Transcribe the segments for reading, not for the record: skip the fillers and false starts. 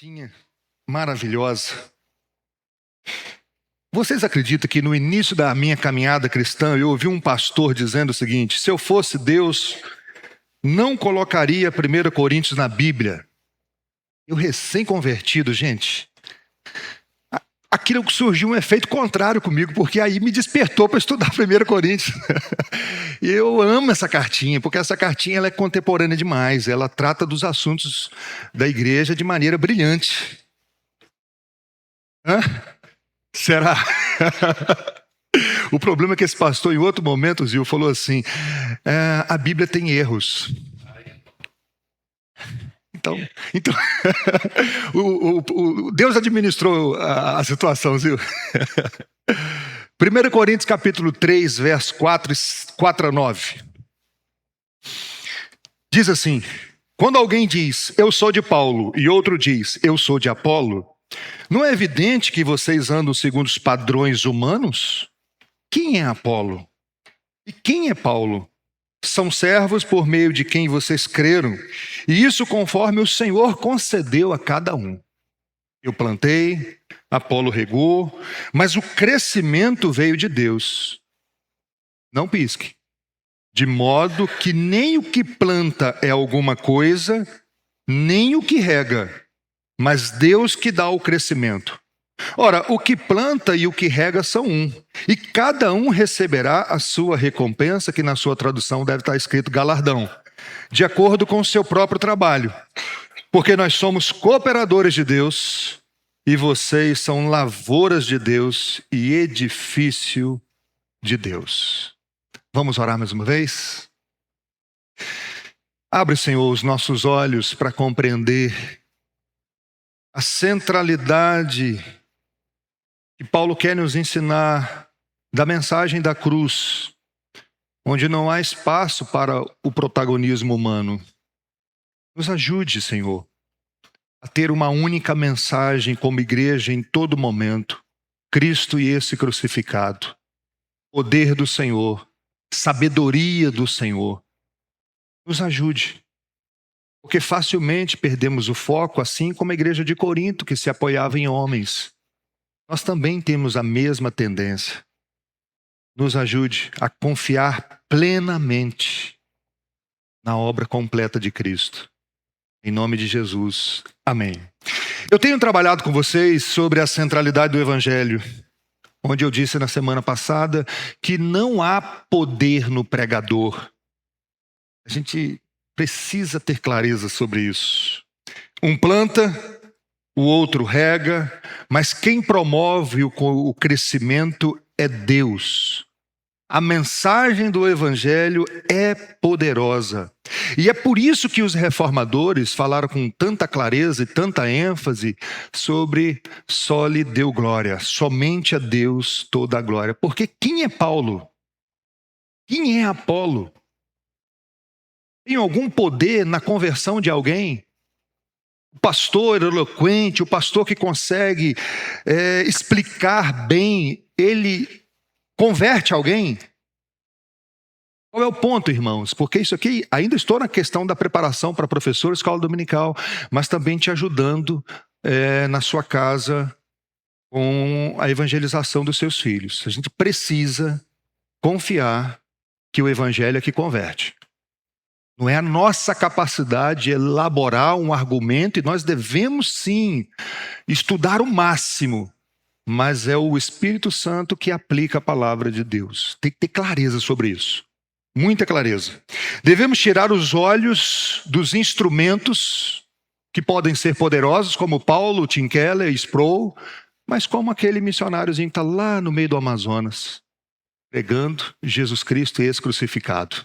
Tinha maravilhosa. Vocês acreditam que no início da minha caminhada cristã eu ouvi um pastor dizendo o seguinte: se eu fosse Deus, não colocaria 1 Coríntios na Bíblia? Eu recém-convertido, gente, aquilo surgiu um efeito contrário comigo, porque aí me despertou para estudar 1 Coríntios. E eu amo essa cartinha, porque essa cartinha ela é contemporânea demais, ela trata dos assuntos da igreja de maneira brilhante. Hã? Será? O problema é que esse pastor, em outro momento, Zil, falou assim: a Bíblia tem erros. Então Deus administrou a situação, Zil. 1 Coríntios capítulo 3, verso 4 a 9. Diz assim: quando alguém diz, eu sou de Paulo, e outro diz, eu sou de Apolo, não é evidente que vocês andam segundo os padrões humanos? Quem é Apolo? E quem é Paulo? São servos por meio de quem vocês creram, e isso conforme o Senhor concedeu a cada um. Eu plantei, Apolo regou, mas o crescimento veio de Deus. Não pisque. De modo que nem o que planta é alguma coisa, nem o que rega, mas Deus que dá o crescimento. Ora, o que planta e o que rega são um, e cada um receberá a sua recompensa, que na sua tradução deve estar escrito galardão, de acordo com o seu próprio trabalho. Porque nós somos cooperadores de Deus, e vocês são lavouras de Deus e edifício de Deus. Vamos orar mais uma vez? Abre, Senhor, os nossos olhos para compreender a centralidade que Paulo quer nos ensinar da mensagem da cruz, onde não há espaço para o protagonismo humano. Nos ajude, Senhor, a ter uma única mensagem como igreja em todo momento: Cristo e esse crucificado, poder do Senhor, sabedoria do Senhor. Nos ajude, porque facilmente perdemos o foco, assim como a igreja de Corinto, que se apoiava em homens. Nós também temos a mesma tendência. Nos ajude a confiar plenamente na obra completa de Cristo. Em nome de Jesus. Amém. Eu tenho trabalhado com vocês sobre a centralidade do Evangelho, onde eu disse na semana passada que não há poder no pregador. A gente precisa ter clareza sobre isso. Um planta, o outro rega, mas quem promove o crescimento é Deus. A mensagem do Evangelho é poderosa. E é por isso que os reformadores falaram com tanta clareza e tanta ênfase sobre só lhe deu glória, somente a Deus toda a glória. Porque quem é Paulo? Quem é Apolo? Tem algum poder na conversão de alguém? O pastor eloquente, o pastor que consegue explicar bem, ele converte alguém? Qual é o ponto, irmãos? Porque isso aqui, ainda estou na questão da preparação para professor, escola dominical, mas também te ajudando na sua casa com a evangelização dos seus filhos. A gente precisa confiar que o evangelho é que converte. Não é a nossa capacidade de elaborar um argumento, e nós devemos sim estudar o máximo, mas é o Espírito Santo que aplica a palavra de Deus. Tem que ter clareza sobre isso, muita clareza. Devemos tirar os olhos dos instrumentos que podem ser poderosos, como Paulo, Tim Keller, Sproul, mas como aquele missionáriozinho que está lá no meio do Amazonas, pregando Jesus Cristo e esse crucificado.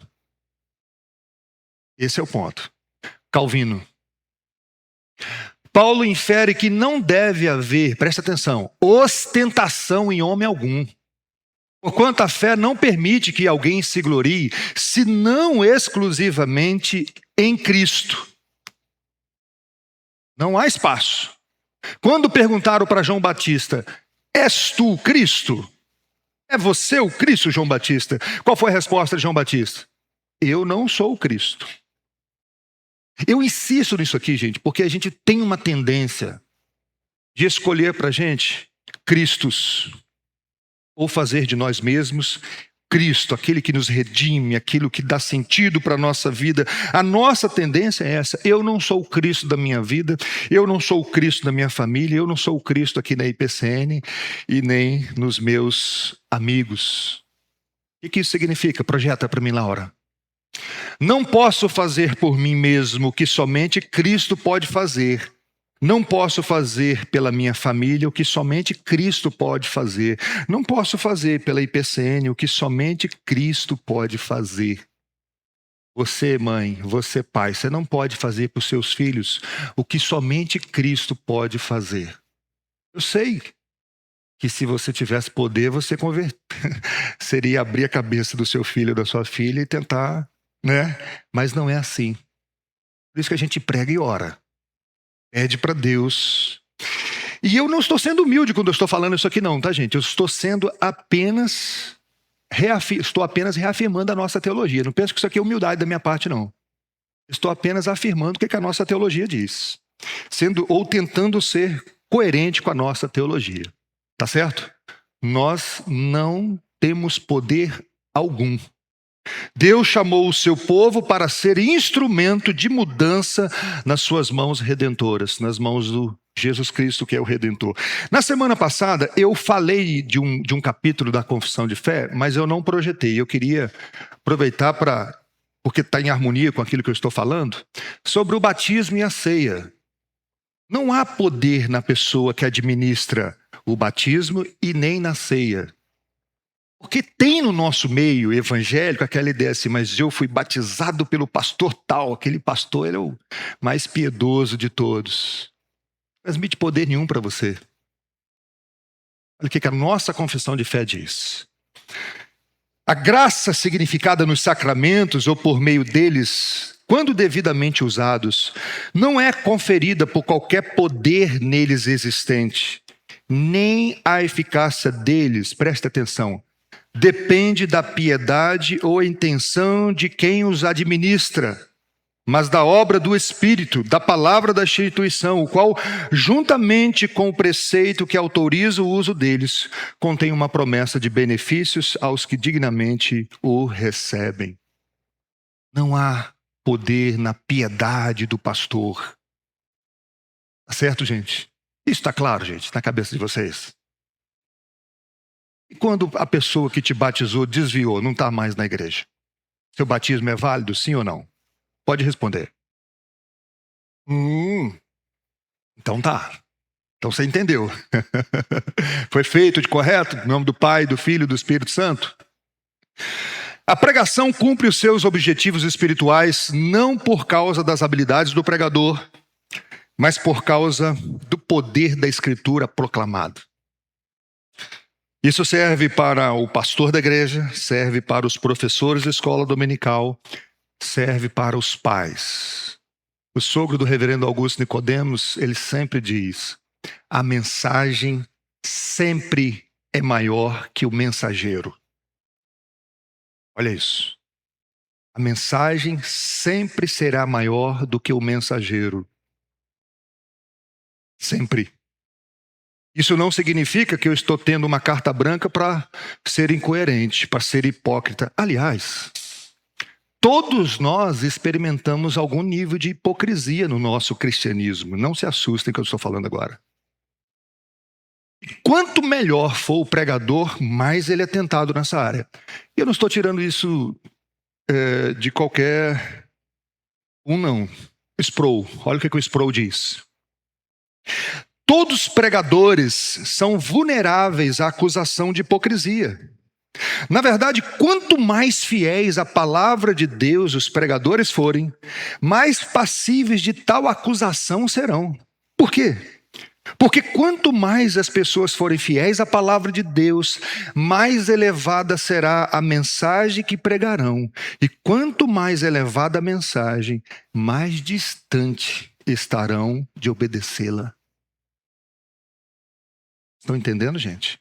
Esse é o ponto. Calvino. Paulo infere que não deve haver, presta atenção, ostentação em homem algum. Porquanto a fé não permite que alguém se glorie, senão exclusivamente em Cristo. Não há espaço. Quando perguntaram para João Batista, és tu o Cristo? É você o Cristo, João Batista? Qual foi a resposta de João Batista? Eu não sou o Cristo. Eu insisto nisso aqui, gente, porque a gente tem uma tendência de escolher para a gente Cristos, ou fazer de nós mesmos Cristo, aquele que nos redime, aquilo que dá sentido para a nossa vida. A nossa tendência é essa: eu não sou o Cristo da minha vida, eu não sou o Cristo da minha família, eu não sou o Cristo aqui na IPCN e nem nos meus amigos. O que isso significa? Projeta para mim, Laura. Não posso fazer por mim mesmo o que somente Cristo pode fazer. Não posso fazer pela minha família o que somente Cristo pode fazer. Não posso fazer pela IPCN o que somente Cristo pode fazer. Você, mãe, você, pai, você não pode fazer para os seus filhos o que somente Cristo pode fazer. Eu sei que se você tivesse poder, você seria abrir a cabeça do seu filho ou da sua filha e tentar, né? Mas não é assim. Por isso que a gente prega e ora. Pede para Deus. E eu não estou sendo humilde quando eu estou falando isso aqui não, tá, gente? Eu estou sendo apenas reafirmando a nossa teologia. Não penso que isso aqui é humildade da minha parte, não. Estou apenas afirmando o que a nossa teologia diz. Tentando ser coerente com a nossa teologia. Tá certo? Nós não temos poder algum. Deus chamou o seu povo para ser instrumento de mudança nas suas mãos redentoras, nas mãos do Jesus Cristo, que é o Redentor. Na semana passada, eu falei de um capítulo da Confissão de Fé, mas eu não projetei. Eu queria aproveitar porque está em harmonia com aquilo que eu estou falando, sobre o batismo e a ceia. Não há poder na pessoa que administra o batismo e nem na ceia. Porque tem no nosso meio evangélico aquela ideia assim: mas eu fui batizado pelo pastor tal, aquele pastor ele é o mais piedoso de todos. Não transmite poder nenhum para você. Olha o que a nossa confissão de fé diz. A graça significada nos sacramentos ou por meio deles, quando devidamente usados, não é conferida por qualquer poder neles existente, nem a eficácia deles, presta atenção, depende da piedade ou intenção de quem os administra, mas da obra do Espírito, da palavra da instituição, o qual, juntamente com o preceito que autoriza o uso deles, contém uma promessa de benefícios aos que dignamente o recebem. Não há poder na piedade do pastor. Tá certo, gente? Isso está claro, gente, na cabeça de vocês? E quando a pessoa que te batizou desviou, não está mais na igreja? Seu batismo é válido, sim ou não? Pode responder. Então tá. Então você entendeu. Foi feito de correto? Em nome do Pai, do Filho e do Espírito Santo? A pregação cumpre os seus objetivos espirituais não por causa das habilidades do pregador, mas por causa do poder da Escritura proclamado. Isso serve para o pastor da igreja, serve para os professores da escola dominical, serve para os pais. O sogro do reverendo Augusto Nicodemos, ele sempre diz: a mensagem sempre é maior que o mensageiro. Olha isso. A mensagem sempre será maior do que o mensageiro. Sempre. Isso não significa que eu estou tendo uma carta branca para ser incoerente, para ser hipócrita. Aliás, todos nós experimentamos algum nível de hipocrisia no nosso cristianismo. Não se assustem que eu estou falando agora. E quanto melhor for o pregador, mais ele é tentado nessa área. Eu não estou tirando isso de qualquer não. Sproul, olha o que o Sproul diz. Todos os pregadores são vulneráveis à acusação de hipocrisia. Na verdade, quanto mais fiéis à palavra de Deus os pregadores forem, mais passíveis de tal acusação serão. Por quê? Porque quanto mais as pessoas forem fiéis à palavra de Deus, mais elevada será a mensagem que pregarão. E quanto mais elevada a mensagem, mais distante estarão de obedecê-la. Estão entendendo, gente?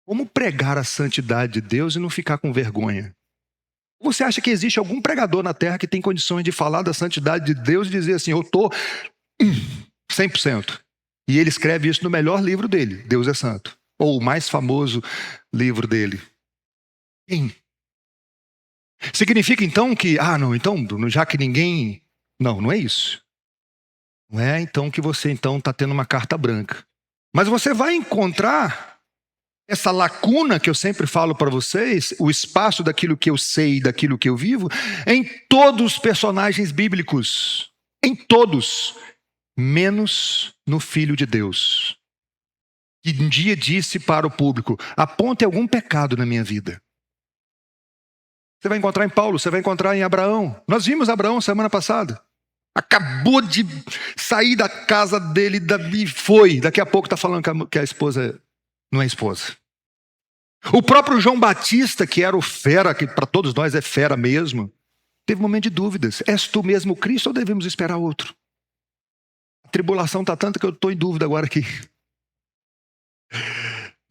Como pregar a santidade de Deus e não ficar com vergonha? Você acha que existe algum pregador na terra que tem condições de falar da santidade de Deus e dizer assim: eu estou 100%? E ele escreve isso no melhor livro dele, Deus é Santo. Ou o mais famoso livro dele. Quem? Significa então que, não, então, já que ninguém... Não, não é isso. Não é então que você então está tendo uma carta branca. Mas você vai encontrar essa lacuna que eu sempre falo para vocês, o espaço daquilo que eu sei e daquilo que eu vivo, em todos os personagens bíblicos. Em todos. Menos no Filho de Deus. Que um dia disse para o público: aponte algum pecado na minha vida. Você vai encontrar em Paulo, você vai encontrar em Abraão. Nós vimos Abraão semana passada. Acabou de sair da casa dele, Davi foi. Daqui a pouco está falando que a esposa não é esposa. O próprio João Batista, que era o fera, que para todos nós é fera mesmo, teve um momento de dúvidas. És tu mesmo o Cristo ou devemos esperar outro? A tribulação está tanta que eu estou em dúvida agora aqui.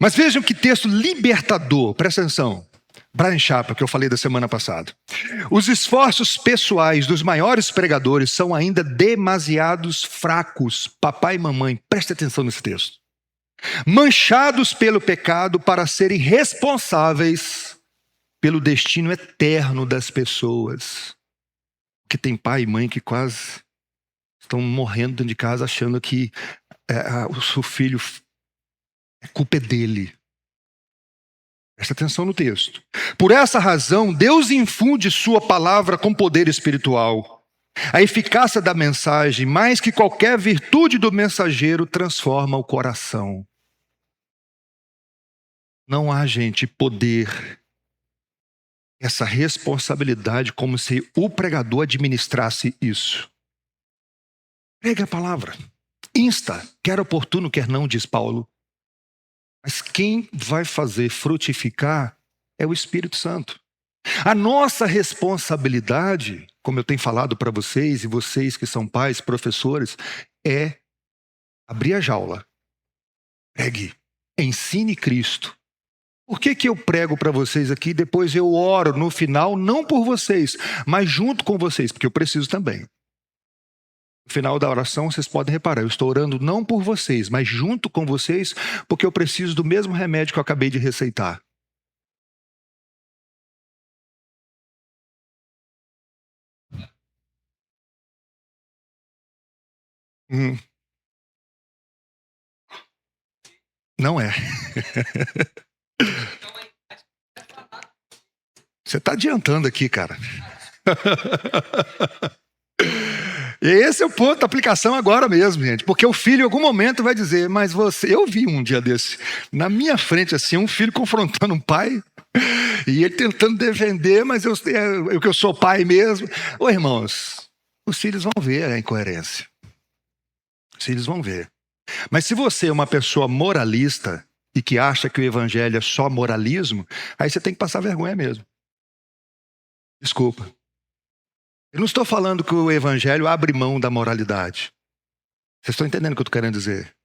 Mas vejam que texto libertador, presta atenção. Bryan Chapell, que eu falei da semana passada. Os esforços pessoais dos maiores pregadores são ainda demasiados fracos. Papai e mamãe, preste atenção nesse texto. Manchados pelo pecado para serem responsáveis pelo destino eterno das pessoas. Porque tem pai e mãe que quase estão morrendo dentro de casa achando que o seu filho, a culpa é dele. Presta atenção no texto. Por essa razão, Deus infunde sua palavra com poder espiritual. A eficácia da mensagem, mais que qualquer virtude do mensageiro, transforma o coração. Não há, gente, poder, essa responsabilidade, como se o pregador administrasse isso. Pregue a palavra. Insta, quer oportuno, quer não, diz Paulo. Mas quem vai fazer frutificar é o Espírito Santo. A nossa responsabilidade, como eu tenho falado para vocês, e vocês que são pais, professores, é abrir a jaula. Pregue, ensine Cristo. Por que eu prego para vocês aqui, depois eu oro no final, não por vocês, mas junto com vocês, porque eu preciso também. No final da oração, vocês podem reparar, eu estou orando não por vocês, mas junto com vocês, porque eu preciso do mesmo remédio que eu acabei de receitar. Não é. Você está adiantando aqui, cara. Esse é o ponto da aplicação agora mesmo, gente. Porque o filho em algum momento vai dizer, mas você... Eu vi um dia desse, na minha frente assim, um filho confrontando um pai, e ele tentando defender, mas eu sou pai mesmo. Ô irmãos, os filhos vão ver a incoerência. Os filhos vão ver. Mas se você é uma pessoa moralista e que acha que o evangelho é só moralismo, aí você tem que passar vergonha mesmo. Desculpa. Eu não estou falando que o evangelho abre mão da moralidade. Vocês estão entendendo o que eu estou querendo dizer?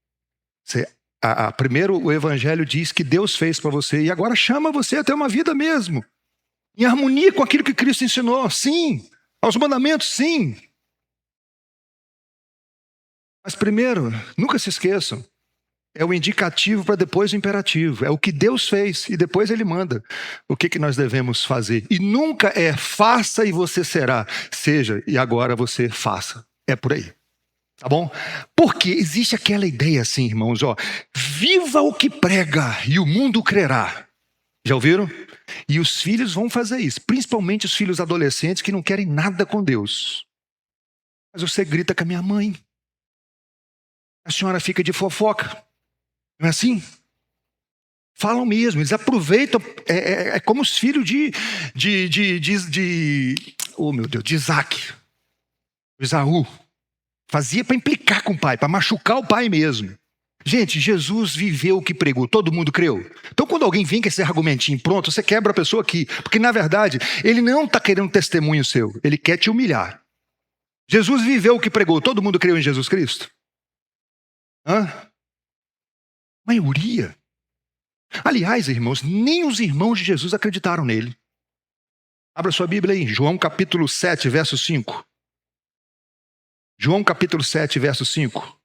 Primeiro, o evangelho diz que Deus fez para você e agora chama você a ter uma vida mesmo. Em harmonia com aquilo que Cristo ensinou, sim. Aos mandamentos, sim. Mas primeiro, nunca se esqueçam, é o indicativo para depois o imperativo. É o que Deus fez e depois Ele manda o que nós devemos fazer. E nunca é faça e você será. Seja e agora você faça. É por aí. Tá bom? Porque existe aquela ideia assim, irmãos, viva o que prega e o mundo crerá. Já ouviram? E os filhos vão fazer isso, principalmente os filhos adolescentes que não querem nada com Deus. Mas você grita com a minha mãe. A senhora fica de fofoca. Não é assim? Falam mesmo, eles aproveitam, é como os filhos de Isaac, Esaú. Fazia para implicar com o pai, para machucar o pai mesmo. Gente, Jesus viveu o que pregou, todo mundo creu. Então quando alguém vem com esse argumentinho pronto, você quebra a pessoa aqui. Porque na verdade, ele não está querendo testemunho seu, ele quer te humilhar. Jesus viveu o que pregou, todo mundo creu em Jesus Cristo? Maioria. Aliás, irmãos, nem os irmãos de Jesus acreditaram nele. Abra sua Bíblia aí, João capítulo 7, verso 5. João capítulo 7, verso 5.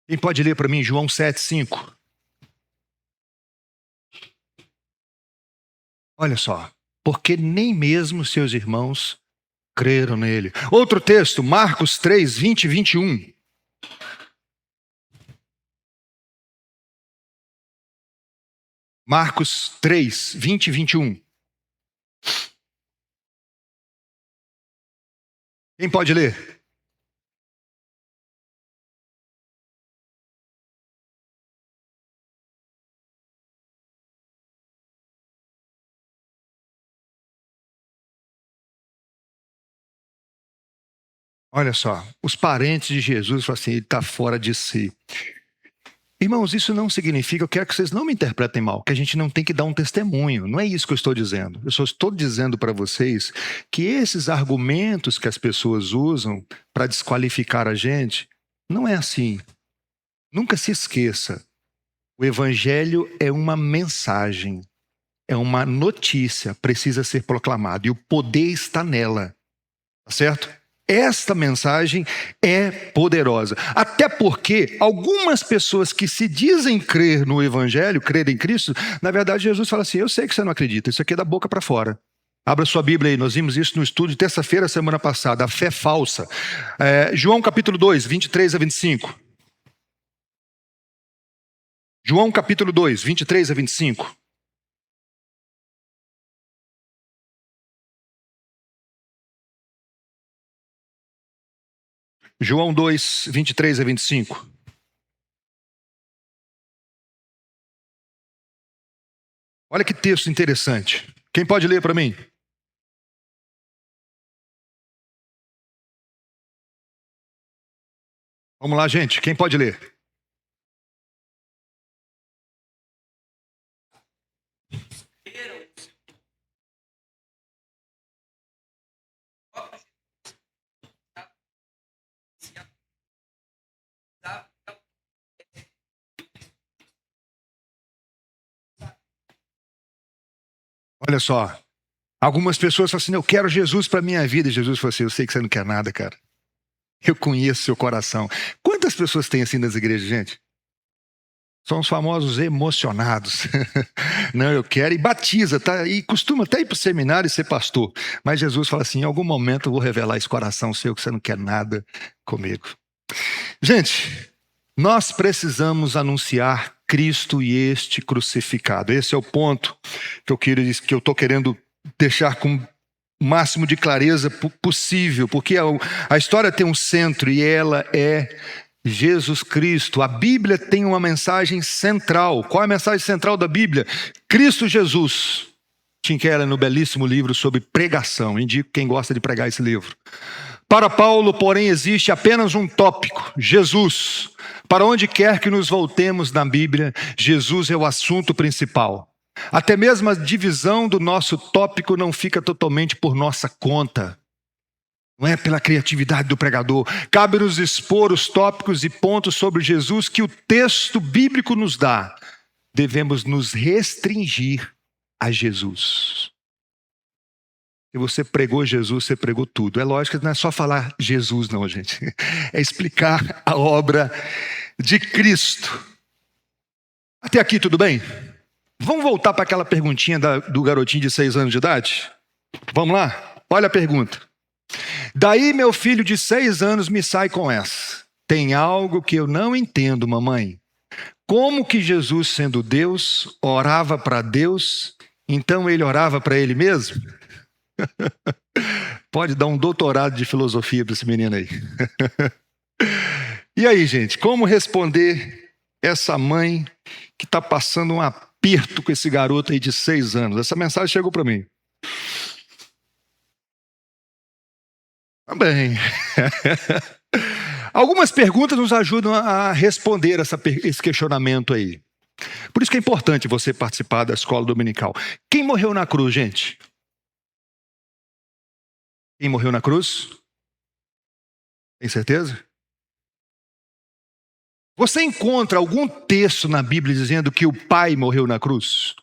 Quem pode ler para mim João 7,5? Olha só. Porque nem mesmo seus irmãos creram nele. Outro texto, Marcos 3, 20 e 21. Marcos 3, 20 e 21. Quem pode ler? Olha só, os parentes de Jesus falam assim, ele está fora de si. Irmãos, isso não significa, eu quero que vocês não me interpretem mal, que a gente não tem que dar um testemunho. Não é isso que eu estou dizendo. Eu só estou dizendo para vocês que esses argumentos que as pessoas usam para desqualificar a gente, não é assim. Nunca se esqueça. O evangelho é uma mensagem, é uma notícia, precisa ser proclamada. E o poder está nela. Tá certo? Esta mensagem é poderosa. Até porque algumas pessoas que se dizem crer no Evangelho, crer em Cristo, na verdade Jesus fala assim, eu sei que você não acredita, isso aqui é da boca para fora. Abra sua Bíblia aí, nós vimos isso no estudo de terça-feira, semana passada, a fé falsa. João capítulo 2, 23 a 25. João capítulo 2, 23 a 25. João 2, 23 a 25. Olha que texto interessante. Quem pode ler para mim? Vamos lá, gente. Quem pode ler? Olha só. Algumas pessoas falam assim, eu quero Jesus para minha vida. E Jesus falou assim, eu sei que você não quer nada, cara. Eu conheço seu coração. Quantas pessoas tem assim nas igrejas, gente? São os famosos emocionados. Não, eu quero, e batiza, tá? E costuma até ir para o seminário e ser pastor. Mas Jesus fala assim, em algum momento eu vou revelar esse coração seu que você não quer nada comigo. Gente, nós precisamos anunciar Cristo e este crucificado. Esse é o ponto que eu estou querendo deixar com o máximo de clareza possível, porque a história tem um centro e ela é Jesus Cristo. A Bíblia tem uma mensagem central. Qual é a mensagem central da Bíblia? Cristo Jesus. Tim Keller, no belíssimo livro sobre pregação. Indico quem gosta de pregar esse livro. Para Paulo, porém, existe apenas um tópico: Jesus. Para onde quer que nos voltemos na Bíblia, Jesus é o assunto principal. Até mesmo a divisão do nosso tópico não fica totalmente por nossa conta. Não é pela criatividade do pregador. Cabe-nos expor os tópicos e pontos sobre Jesus que o texto bíblico nos dá. Devemos nos restringir a Jesus. Se você pregou Jesus, você pregou tudo. É lógico que não é só falar Jesus, não, gente. É explicar a obra de Cristo. Até aqui, tudo bem? Vamos voltar para aquela perguntinha do garotinho de 6 anos de idade? Vamos lá? Olha a pergunta. Daí meu filho de 6 anos me sai com essa. Tem algo que eu não entendo, mamãe. Como que Jesus, sendo Deus, orava para Deus, então ele orava para ele mesmo? Pode dar um doutorado de filosofia para esse menino aí. E aí, gente, como responder essa mãe que está passando um aperto com esse garoto aí de 6 anos? Essa mensagem chegou para mim. Também. Algumas perguntas nos ajudam a responder esse questionamento aí. Por isso que é importante você participar da escola dominical. Quem morreu na cruz, gente? Quem morreu na cruz? Tem certeza? Você encontra algum texto na Bíblia dizendo que o Pai morreu na cruz?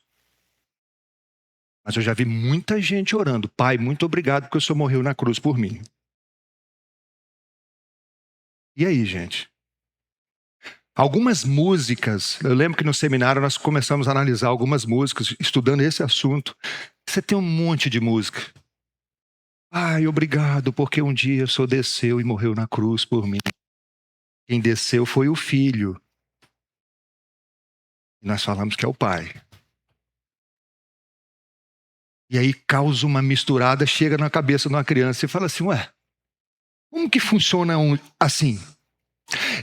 Mas eu já vi muita gente orando. Pai, muito obrigado porque o Senhor morreu na cruz por mim. E aí, gente? Algumas músicas, eu lembro que no seminário nós começamos a analisar algumas músicas, estudando esse assunto. Você tem um monte de música. Pai, obrigado, porque um dia o Senhor desceu e morreu na cruz por mim. Quem desceu foi o Filho. E nós falamos que é o Pai. E aí causa uma misturada, chega na cabeça de uma criança e fala assim, ué, como que funciona assim?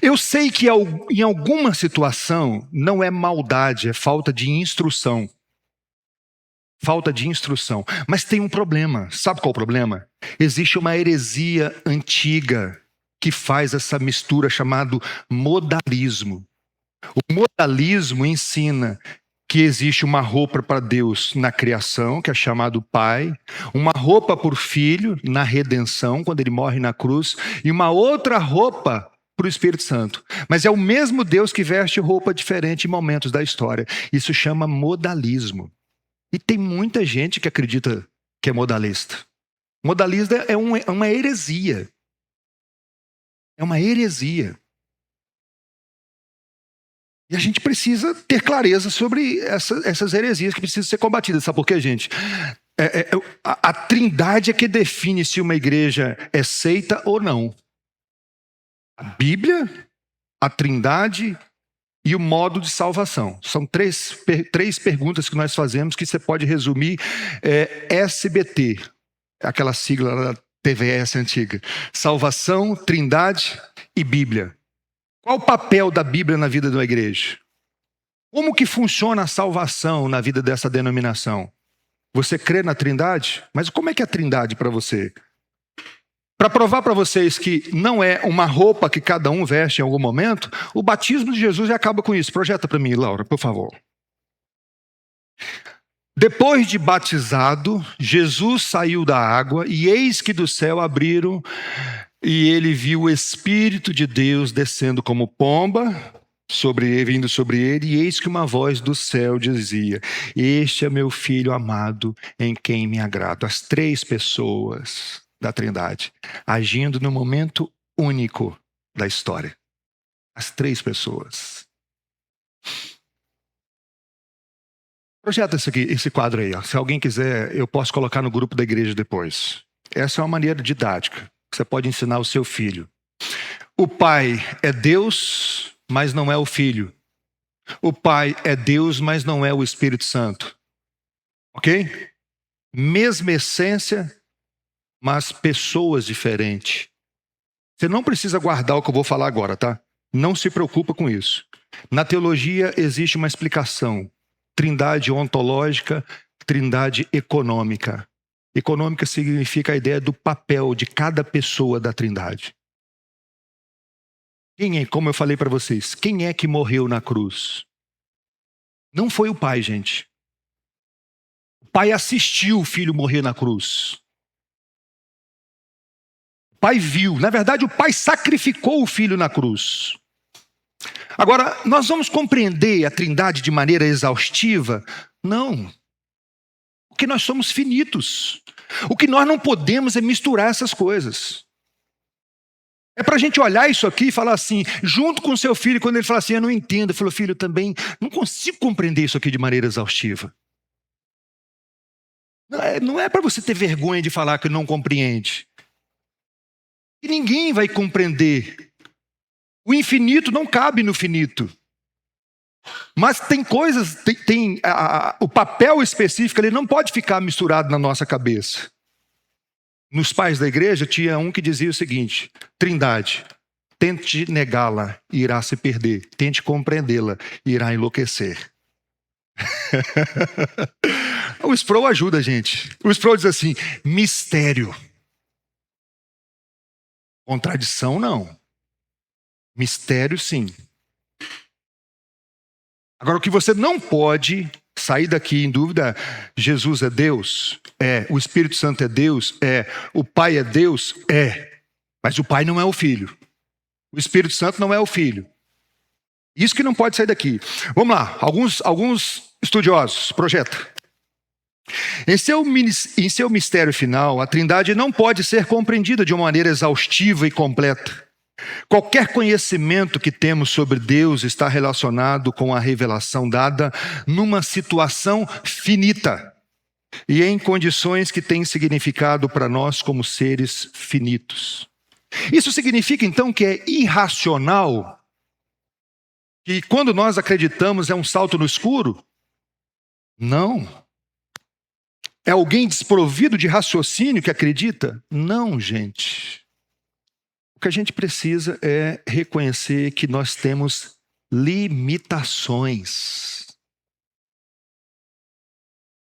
Eu sei que em alguma situação não é maldade, é falta de instrução. Falta de instrução. Mas tem um problema. Sabe qual é o problema? Existe uma heresia antiga que faz essa mistura chamado modalismo. O modalismo ensina que existe uma roupa para Deus na criação, que é chamado Pai, uma roupa para o Filho na redenção, quando ele morre na cruz, e uma outra roupa para o Espírito Santo. Mas é o mesmo Deus que veste roupa diferente em momentos da história. Isso chama modalismo. E tem muita gente que acredita que é modalista. Modalista é uma heresia. É uma heresia. E a gente precisa ter clareza sobre essas heresias que precisam ser combatidas. Sabe por quê, gente? A Trindade é que define se uma igreja é seita ou não. A Bíblia, a Trindade e o modo de salvação. São três perguntas que nós fazemos que você pode resumir. SBT, aquela sigla da TVS antiga. Salvação, Trindade e Bíblia. Qual o papel da Bíblia na vida de uma igreja? Como que funciona a salvação na vida dessa denominação? Você crê na Trindade? Mas como é que é a Trindade para você? Para provar para vocês que não é uma roupa que cada um veste em algum momento, o batismo de Jesus já acaba com isso. Projeta para mim, Laura, por favor. Depois de batizado, Jesus saiu da água e eis que do céu abriram e ele viu o Espírito de Deus descendo como pomba, vindo sobre ele, e eis que uma voz do céu dizia, este é meu filho amado em quem me agrado. As três pessoas da Trindade, agindo no momento único da história. As três pessoas. Projeta esse quadro aí. Ó. Se alguém quiser, eu posso colocar no grupo da igreja depois. Essa é uma maneira didática que você pode ensinar ao seu filho. O Pai é Deus, mas não é o Filho. O Pai é Deus, mas não é o Espírito Santo. Ok? Mesma essência, mas pessoas diferentes. Você não precisa guardar o que eu vou falar agora, tá? Não se preocupa com isso. Na teologia existe uma explicação. Trindade ontológica, trindade econômica. Econômica significa a ideia do papel de cada pessoa da Trindade. Quem é, como eu falei para vocês, quem é que morreu na cruz? Não foi o Pai, gente. O Pai assistiu o Filho morrer na cruz. O Pai viu. Na verdade, o Pai sacrificou o Filho na cruz. Agora, nós vamos compreender a Trindade de maneira exaustiva? Não. Porque nós somos finitos. O que nós não podemos é misturar essas coisas. É para a gente olhar isso aqui e falar assim, junto com o seu filho, quando ele fala assim, eu não entendo. Eu falo, filho, eu também não consigo compreender isso aqui de maneira exaustiva. Não é para você ter vergonha de falar que não compreende. E ninguém vai compreender. O infinito não cabe no finito. Mas tem coisas, o papel específico, ele não pode ficar misturado na nossa cabeça. Nos pais da igreja tinha um que dizia o seguinte, Trindade, tente negá-la e irá se perder. Tente compreendê-la e irá enlouquecer. O Sproul ajuda a gente. O Sproul diz assim, mistério. Contradição não. Mistério sim. Agora o que você não pode sair daqui em dúvida, Jesus é Deus? É. O Espírito Santo é Deus? É. O Pai é Deus? É. Mas o Pai não é o Filho. O Espírito Santo não é o Filho. Isso que não pode sair daqui. Vamos lá, alguns estudiosos, projeta. Em seu mistério final, a Trindade não pode ser compreendida de uma maneira exaustiva e completa. Qualquer conhecimento que temos sobre Deus está relacionado com a revelação dada numa situação finita e em condições que têm significado para nós como seres finitos. Isso significa então que é irracional, que quando nós acreditamos é um salto no escuro? Não. É alguém desprovido de raciocínio que acredita? Não, gente. O que a gente precisa é reconhecer que nós temos limitações.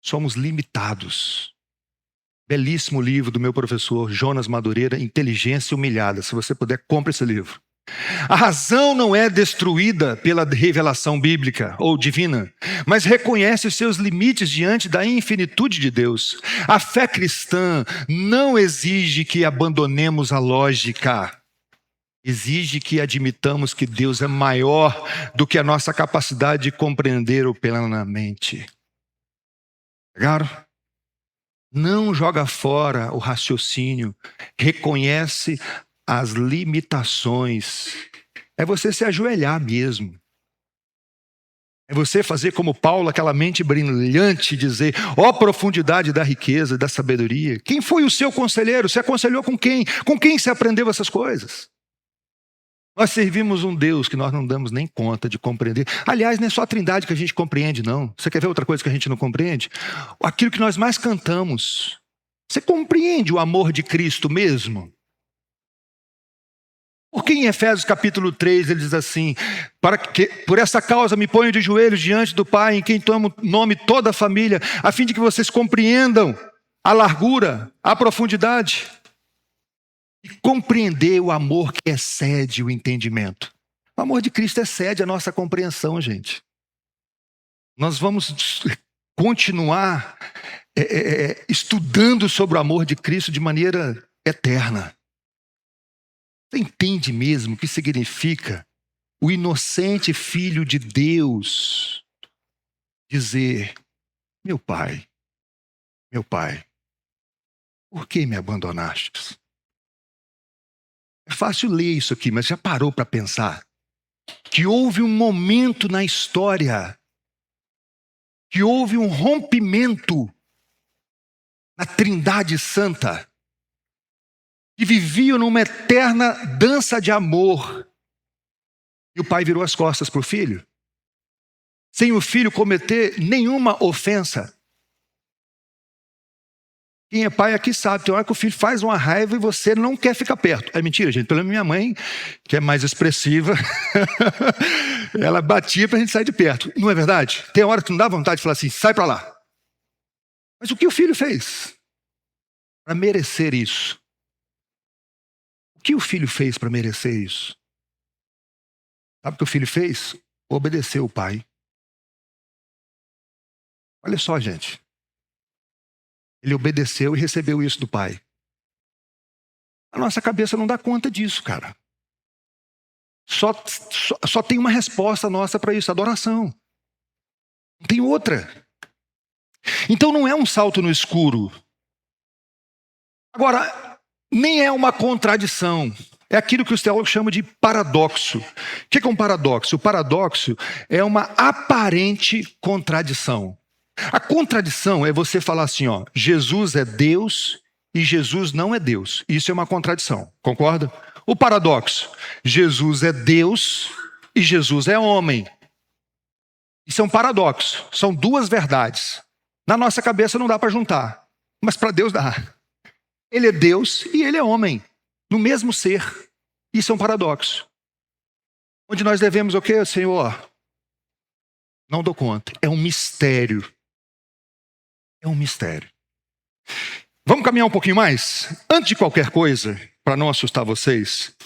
Somos limitados. Belíssimo livro do meu professor Jonas Madureira, Inteligência Humilhada. Se você puder, compre esse livro. A razão não é destruída pela revelação bíblica ou divina, mas reconhece os seus limites diante da infinitude de Deus. A fé cristã não exige que abandonemos a lógica. Exige que admitamos que Deus é maior do que a nossa capacidade de compreender-o plenamente. Pegaram? Não joga fora o raciocínio, reconhece as limitações. É você se ajoelhar mesmo. É você fazer como Paulo, aquela mente brilhante, dizer: ó profundidade da riqueza, da sabedoria. Quem foi o seu conselheiro? Você aconselhou com quem? Com quem você aprendeu essas coisas? Nós servimos um Deus que nós não damos nem conta de compreender. Aliás, não é só a Trindade que a gente compreende, não. Você quer ver outra coisa que a gente não compreende? Aquilo que nós mais cantamos. Você compreende o amor de Cristo mesmo? Porque em Efésios capítulo 3 ele diz assim: por essa causa me ponho de joelhos diante do Pai, em quem tomo nome toda a família, a fim de que vocês compreendam a largura, a profundidade. E compreender o amor que excede o entendimento. O amor de Cristo excede a nossa compreensão, gente. Nós vamos continuar estudando sobre o amor de Cristo de maneira eterna. Você entende mesmo o que significa o inocente Filho de Deus dizer: meu Pai, por que me abandonastes? É fácil ler isso aqui, mas já parou para pensar que houve um momento na história, que houve um rompimento na Trindade Santa, que viviam numa eterna dança de amor, e o pai virou as costas para o filho, sem o filho cometer nenhuma ofensa. Quem é pai aqui sabe, tem hora que o filho faz uma raiva e você não quer ficar perto. É mentira, gente. Pelo menos minha mãe, que é mais expressiva, ela batia para a gente sair de perto. Não é verdade? Tem hora que não dá vontade de falar assim: sai para lá. Mas o que o filho fez para merecer isso? O que o filho fez para merecer isso? Sabe o que o filho fez? Obedeceu o pai. Olha só, gente. Ele obedeceu e recebeu isso do pai. A nossa cabeça não dá conta disso, cara. Só tem uma resposta nossa para isso: adoração. Não tem outra. Então não é um salto no escuro. Agora, nem é uma contradição. É aquilo que os teólogos chamam de paradoxo. O que é um paradoxo? O paradoxo é uma aparente contradição. A contradição é você falar assim: ó, Jesus é Deus e Jesus não é Deus. Isso é uma contradição, concorda? O paradoxo: Jesus é Deus e Jesus é homem. Isso é um paradoxo, são duas verdades. Na nossa cabeça não dá para juntar, mas para Deus dá. Ele é Deus e ele é homem, no mesmo ser. Isso é um paradoxo. Onde nós devemos o quê, Senhor? Não dou conta. É um mistério. É um mistério. Vamos caminhar um pouquinho mais? Antes de qualquer coisa, para não assustar vocês,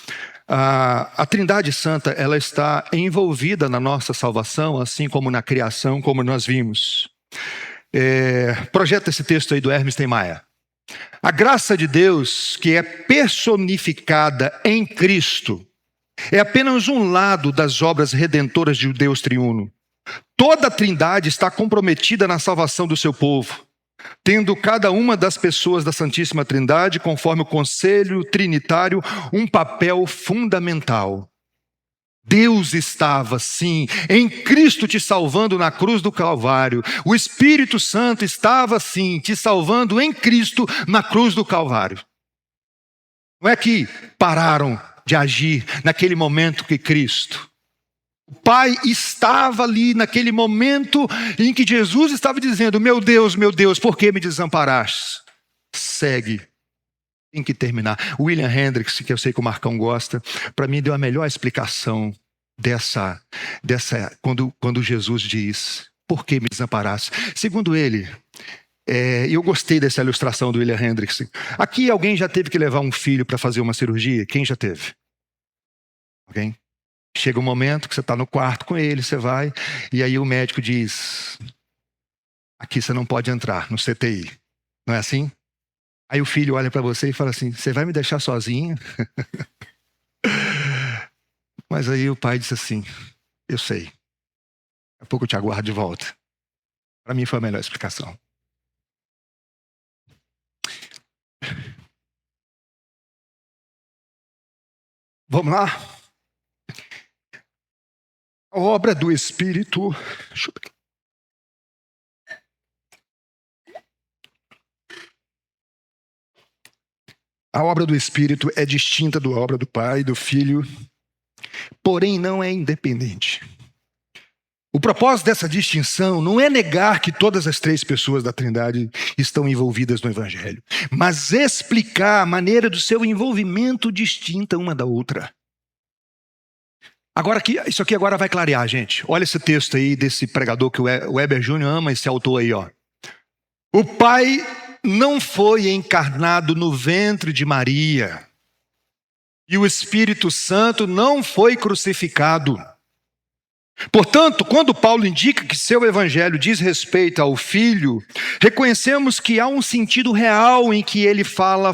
a Trindade Santa, ela está envolvida na nossa salvação, assim como na criação, como nós vimos. Projeta esse texto aí do Hermes Teimaia. A graça de Deus, que é personificada em Cristo, é apenas um lado das obras redentoras de Deus triuno. Toda a Trindade está comprometida na salvação do seu povo. tendo cada uma das pessoas da Santíssima Trindade, conforme o conselho trinitário, um papel fundamental. Deus estava, sim, em Cristo te salvando na cruz do Calvário. O Espírito Santo estava, sim, te salvando em Cristo na cruz do Calvário. Não é que pararam de agir naquele momento que Cristo. O Pai estava ali naquele momento em que Jesus estava dizendo: meu Deus, por que me desamparaste? Segue. Tem que terminar. William Hendricks, que eu sei que o Marcão gosta, para mim deu a melhor explicação dessa quando Jesus diz: por que me desamparaste? Segundo ele, eu gostei dessa ilustração do William Hendricks. Aqui alguém já teve que levar um filho para fazer uma cirurgia? Quem já teve? Alguém? Chega um momento que você está no quarto com ele, você vai, e aí o médico diz: aqui você não pode entrar, no CTI. Não é assim? Aí o filho olha para você e fala assim: você vai me deixar sozinha? Mas aí o pai disse assim: eu sei, daqui a pouco eu te aguardo de volta. Para mim foi a melhor explicação. Vamos lá? A obra do Espírito. A obra do Espírito é distinta da obra do Pai e do Filho, porém não é independente. O propósito dessa distinção não é negar que todas as três pessoas da Trindade estão envolvidas no Evangelho, mas explicar a maneira do seu envolvimento distinta uma da outra. Agora, isso aqui agora vai clarear, gente. Olha esse texto aí desse pregador que o Weber Júnior ama, esse autor aí, ó. O Pai não foi encarnado no ventre de Maria, e o Espírito Santo não foi crucificado. Portanto, quando Paulo indica que seu evangelho diz respeito ao Filho, reconhecemos que há um sentido real em que ele fala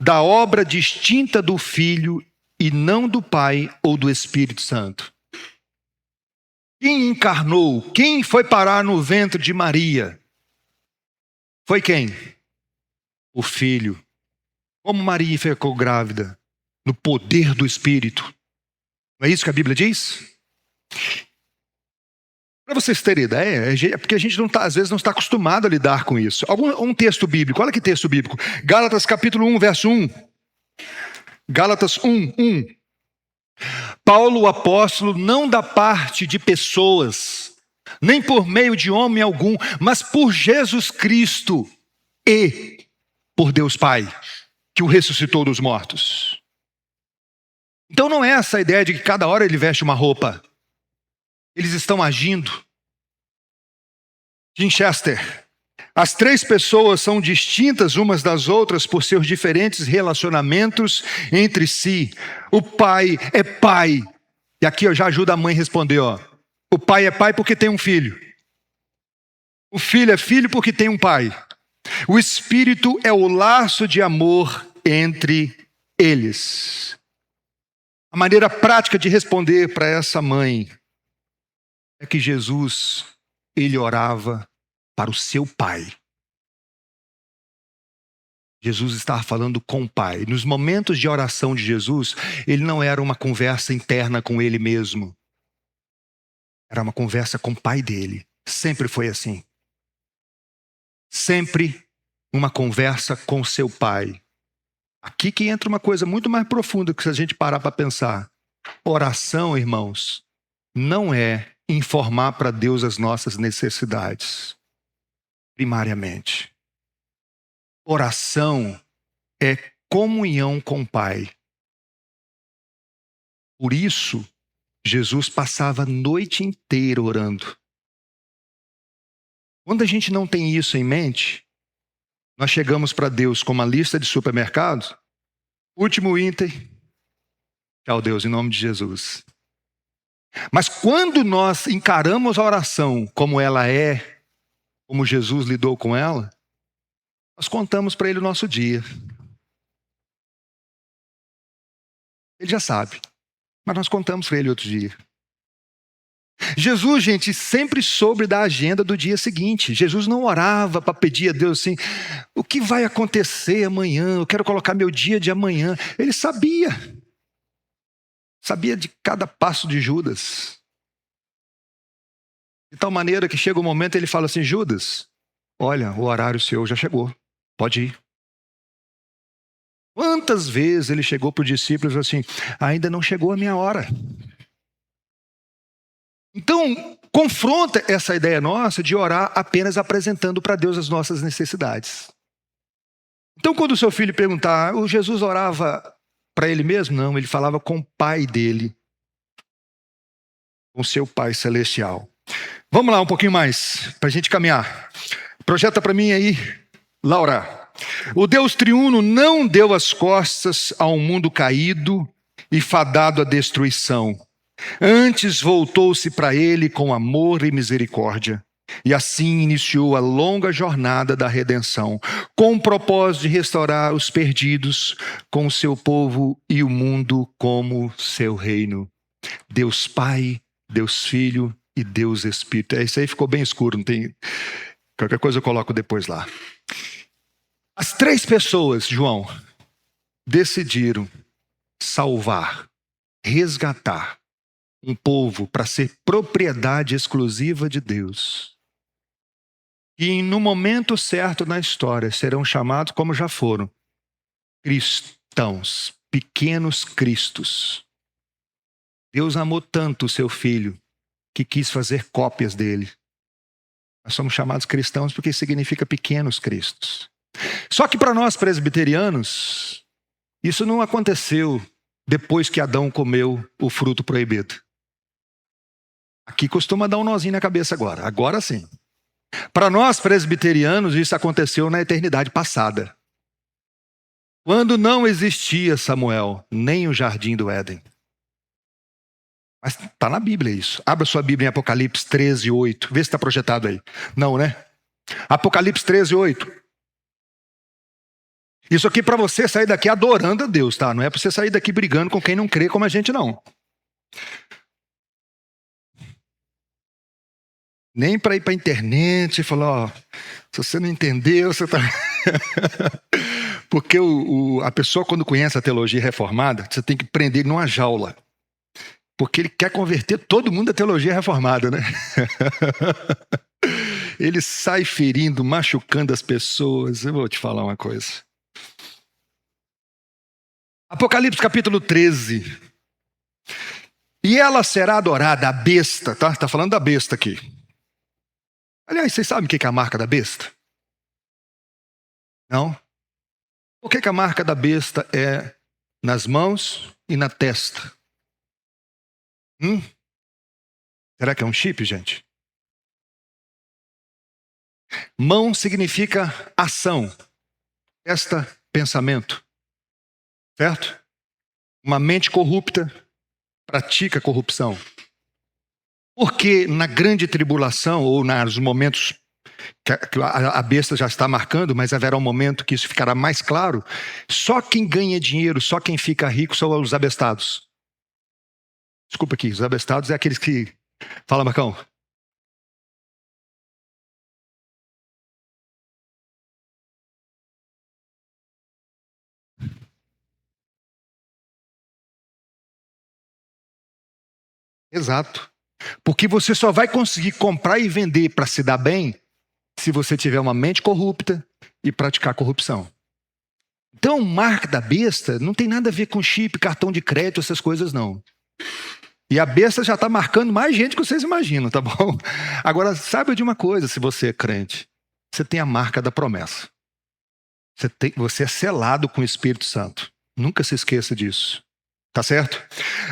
da obra distinta do Filho e não do Pai ou do Espírito Santo. Quem encarnou? Quem foi parar no ventre de Maria? Foi quem? O Filho. Como Maria ficou grávida? No poder do Espírito. Não é isso que a Bíblia diz? Para vocês terem ideia, é porque a gente não tá, às vezes não está acostumado a lidar com isso. Um texto bíblico, olha que texto bíblico. Gálatas capítulo 1, verso 1. Gálatas 1, 1. Paulo, o apóstolo, não da parte de pessoas, nem por meio de homem algum, mas por Jesus Cristo e por Deus Pai, que o ressuscitou dos mortos. Então não é essa a ideia de que cada hora ele veste uma roupa. Eles estão agindo. Winchester. As três pessoas são distintas umas das outras por seus diferentes relacionamentos entre si. O pai é pai. E aqui eu já ajudo a mãe a responder, ó. O pai é pai porque tem um filho. O filho é filho porque tem um pai. O Espírito é o laço de amor entre eles. A maneira prática de responder para essa mãe é que Jesus, ele orava para o seu pai. Jesus estava falando com o Pai. Nos momentos de oração de Jesus, ele não era uma conversa interna com ele mesmo. Era uma conversa com o Pai dele. Sempre foi assim. Sempre uma conversa com seu Pai. Aqui que entra uma coisa muito mais profunda que se a gente parar para pensar. Oração, irmãos, não é informar para Deus as nossas necessidades, primariamente. Oração é comunhão com o Pai. Por isso, Jesus passava a noite inteira orando. Quando a gente não tem isso em mente, nós chegamos para Deus com uma lista de supermercados, último item, tchau Deus, em nome de Jesus. Mas quando nós encaramos a oração como ela é, como Jesus lidou com ela, nós contamos para ele o nosso dia. Ele já sabe, mas nós contamos para ele outro dia. Jesus, gente, sempre soube da agenda do dia seguinte. Jesus não orava para pedir a Deus assim, o que vai acontecer amanhã? Eu quero colocar meu dia de amanhã. Ele sabia. Sabia de cada passo de Judas. De tal maneira que chega um momento e ele fala assim, Judas, olha, o horário seu já chegou. Pode ir. Quantas vezes ele chegou para os discípulos assim, ainda não chegou a minha hora. Então, confronta essa ideia nossa de orar apenas apresentando para Deus as nossas necessidades. Então, quando o seu filho perguntar, o Jesus orava para ele mesmo? Não, ele falava com o pai dele, com seu pai celestial. Vamos lá um pouquinho mais, para a gente caminhar. Projeta para mim aí, Laura. O Deus triuno não deu as costas a um mundo caído e fadado à destruição. Antes voltou-se para ele com amor e misericórdia. E assim iniciou a longa jornada da redenção, com o propósito de restaurar os perdidos com o seu povo e o mundo como seu reino. Deus Pai, Deus Filho e Deus Espírito. Isso aí ficou bem escuro, não tem... Qualquer coisa eu coloco depois lá. As três pessoas, João, decidiram salvar, resgatar um povo para ser propriedade exclusiva de Deus. E no momento certo na história serão chamados, como já foram, cristãos, pequenos cristos. Deus amou tanto o seu filho que quis fazer cópias dele. Nós somos chamados cristãos porque significa pequenos cristos. Só que para nós presbiterianos, isso não aconteceu depois que Adão comeu o fruto proibido. Aqui costuma dar um nozinho na cabeça agora. Agora sim. Para nós presbiterianos, isso aconteceu na eternidade passada. Quando não existia Samuel, nem o jardim do Éden. Mas está na Bíblia isso. Abra sua Bíblia em Apocalipse 13, 8. Vê se está projetado aí. Não, né? Apocalipse 13, 8. Isso aqui para você sair daqui adorando a Deus, tá? Não é para você sair daqui brigando com quem não crê como a gente, não. Nem para ir para a internet e falar, ó, se você não entendeu, você está... Porque a pessoa, quando conhece a teologia reformada, você tem que prender ele numa jaula. Porque ele quer converter todo mundo à teologia reformada, né? Ele sai ferindo, machucando as pessoas. Eu vou te falar uma coisa. Apocalipse capítulo 13. E ela será adorada, a besta, tá? Está falando da besta aqui. Aliás, vocês sabem o que é a marca da besta? Não? O que a marca da besta é nas mãos e na testa? Será que é um chip, gente? Mão significa ação. Testa, pensamento. Certo? Uma mente corrupta pratica corrupção. Porque na grande tribulação, ou nos momentos que a besta já está marcando, mas haverá um momento que isso ficará mais claro, só quem ganha dinheiro, só quem fica rico são os abestados. Desculpa aqui, os abestados é aqueles que... Fala, Marcão. Exato. Porque você só vai conseguir comprar e vender para se dar bem se você tiver uma mente corrupta e praticar corrupção. Então, marca da besta não tem nada a ver com chip, cartão de crédito, essas coisas não. E a besta já está marcando mais gente que vocês imaginam, tá bom? Agora, saiba de uma coisa, se você é crente, você tem a marca da promessa. Você é selado com o Espírito Santo. Nunca se esqueça disso. Tá certo?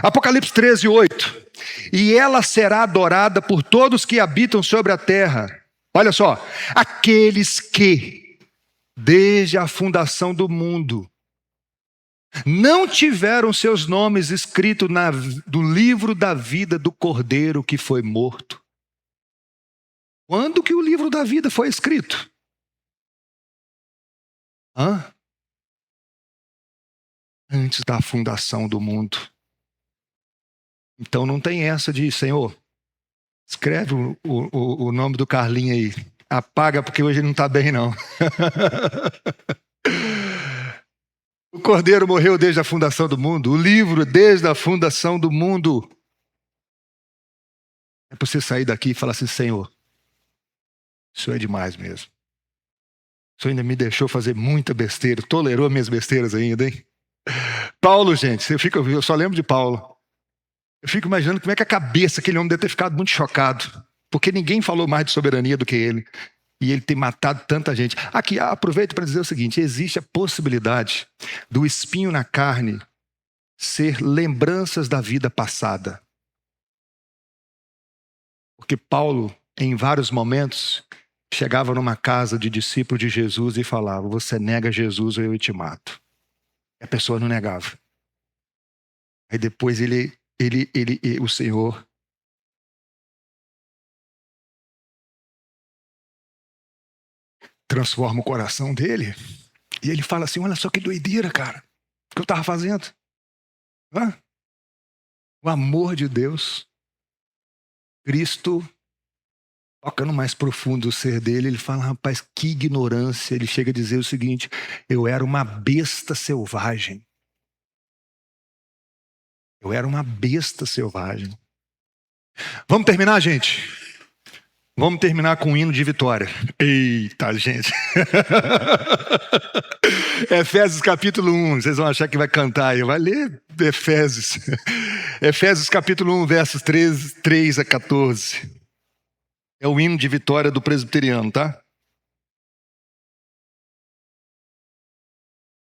Apocalipse 13, 8. E ela será adorada por todos que habitam sobre a terra. Olha só. Aqueles que, desde a fundação do mundo, não tiveram seus nomes escritos do livro da vida do Cordeiro que foi morto. Quando que o livro da vida foi escrito? Antes da fundação do mundo. Então não tem essa de, Senhor, Escreve o nome do Carlinho aí. Apaga porque hoje ele não está bem, não. O Cordeiro morreu desde a fundação do mundo. O livro desde a fundação do mundo. É para você sair daqui e falar assim: Senhor, isso é demais mesmo. O Senhor ainda me deixou fazer muita besteira. Tolerou minhas besteiras ainda, hein? Paulo, gente, eu só lembro de Paulo. Eu fico imaginando como é que a cabeça daquele homem deve ter ficado muito chocado. Porque ninguém falou mais de soberania do que ele. E ele tem matado tanta gente. Aqui, aproveito para dizer o seguinte: existe a possibilidade do espinho na carne ser lembranças da vida passada. Porque Paulo, em vários momentos, chegava numa casa de discípulo de Jesus e falava: você nega Jesus ou eu te mato. E a pessoa não negava. Aí depois o Senhor transforma o coração dele e ele fala assim: olha só que doideira, cara, o que eu estava fazendo. O amor de Deus, Cristo toca no mais profundo do ser dele. Ele fala: rapaz, que ignorância. Ele chega a dizer o seguinte: eu era uma besta selvagem. Eu era uma besta selvagem. Vamos terminar, gente? Vamos terminar com um hino de vitória. Eita, gente. Efésios capítulo 1. Vocês vão achar que vai cantar aí. Vai ler Efésios. Efésios capítulo 1, versos 3 a 14. É o hino de vitória do presbiteriano, tá?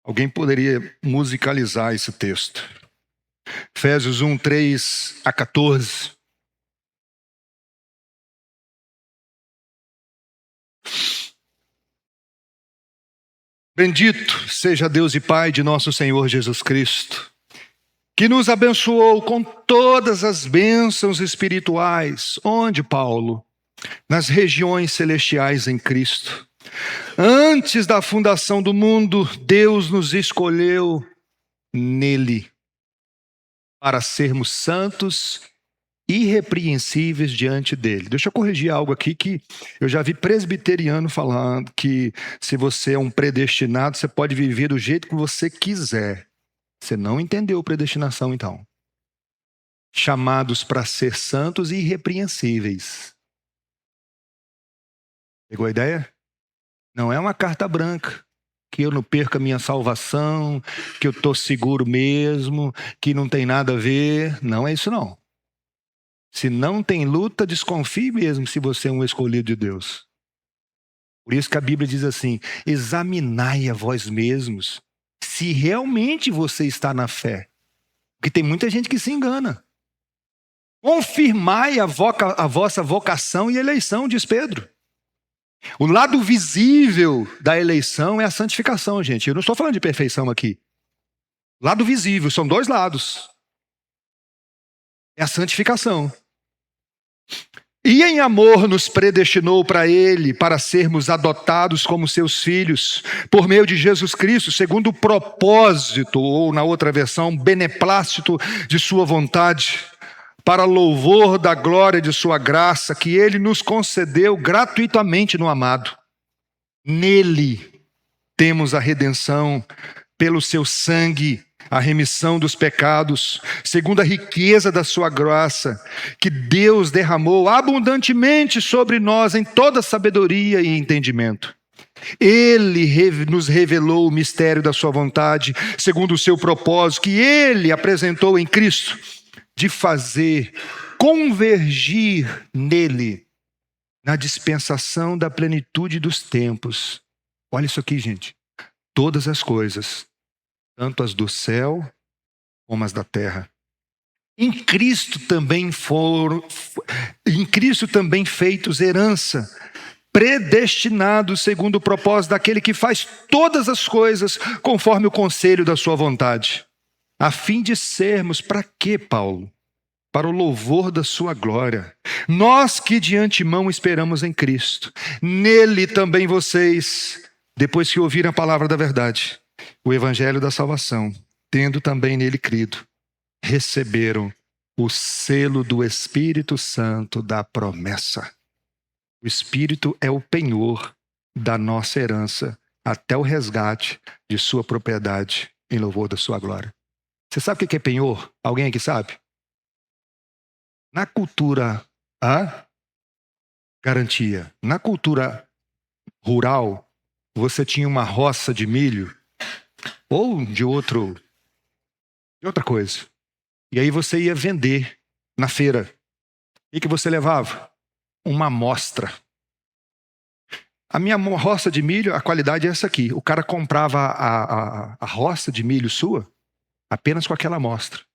Alguém poderia musicalizar esse texto. Efésios 1, 3 a 14. Bendito seja Deus e Pai de nosso Senhor Jesus Cristo, que nos abençoou com todas as bênçãos espirituais. Onde, Paulo? Nas regiões celestiais em Cristo. Antes da fundação do mundo, Deus nos escolheu nele para sermos santos, irrepreensíveis diante dele. Deixa eu corrigir algo aqui que eu já vi presbiteriano falando, que se você é um predestinado, você pode viver do jeito que você quiser. Você não entendeu predestinação, então. Chamados para ser santos e irrepreensíveis. Pegou a ideia? Não é uma carta branca, que eu não perca a minha salvação, que eu estou seguro mesmo, que não tem nada a ver. Não é isso, não. Se não tem luta, desconfie mesmo se você é um escolhido de Deus. Por isso que a Bíblia diz assim: examinai a vós mesmos se realmente você está na fé. Porque tem muita gente que se engana. Confirmai a vossa vocação e eleição, diz Pedro. O lado visível da eleição é a santificação, gente. Eu não estou falando de perfeição aqui. Lado visível, são dois lados. É a santificação. E em amor nos predestinou para Ele, para sermos adotados como seus filhos, por meio de Jesus Cristo, segundo o propósito, ou na outra versão, beneplácito de sua vontade, para louvor da glória de sua graça, que Ele nos concedeu gratuitamente no amado. Nele temos a redenção pelo seu sangue, a remissão dos pecados, segundo a riqueza da sua graça, que Deus derramou abundantemente sobre nós em toda sabedoria e entendimento. Ele nos revelou o mistério da sua vontade, segundo o seu propósito, que Ele apresentou em Cristo, de fazer convergir nele, na dispensação da plenitude dos tempos. Olha isso aqui, gente. Todas as coisas, tanto as do céu como as da terra. Em Cristo também feitos herança, predestinados segundo o propósito daquele que faz todas as coisas conforme o conselho da sua vontade, a fim de sermos, para quê, Paulo? Para o louvor da sua glória. Nós que de antemão esperamos em Cristo. Nele também vocês, depois que ouviram a palavra da verdade, o evangelho da salvação, tendo também nele crido, receberam o selo do Espírito Santo da promessa. O Espírito é o penhor da nossa herança até o resgate de sua propriedade em louvor da sua glória. Você sabe o que é penhor? Alguém aqui sabe? Na cultura garantia. Na cultura rural, você tinha uma roça de milho ou de outra coisa. E aí você ia vender na feira. E que você levava? Uma amostra. A minha roça de milho, a qualidade é essa aqui. O cara comprava a roça de milho sua apenas com aquela amostra.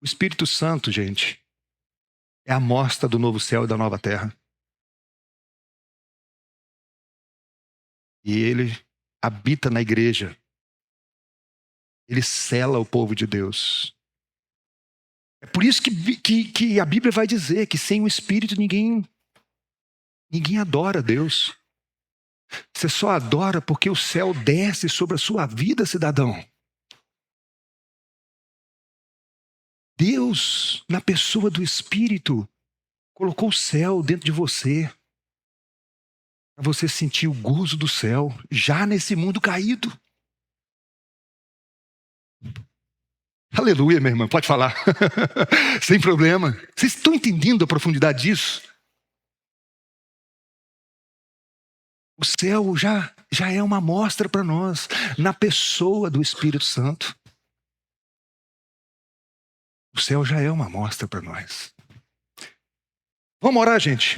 O Espírito Santo, gente, é a amostra do novo céu e da nova terra. E ele habita na igreja. Ele sela o povo de Deus. É por isso que a Bíblia vai dizer que sem o Espírito ninguém adora a Deus. Você só adora porque o céu desce sobre a sua vida, cidadão. Deus, na pessoa do Espírito, colocou o céu dentro de você. Para você sentir o gozo do céu, já nesse mundo caído. Aleluia, minha irmã, pode falar. Sem problema. Vocês estão entendendo a profundidade disso? O céu já é uma amostra para nós, na pessoa do Espírito Santo. O céu já é uma amostra para nós. Vamos orar, gente.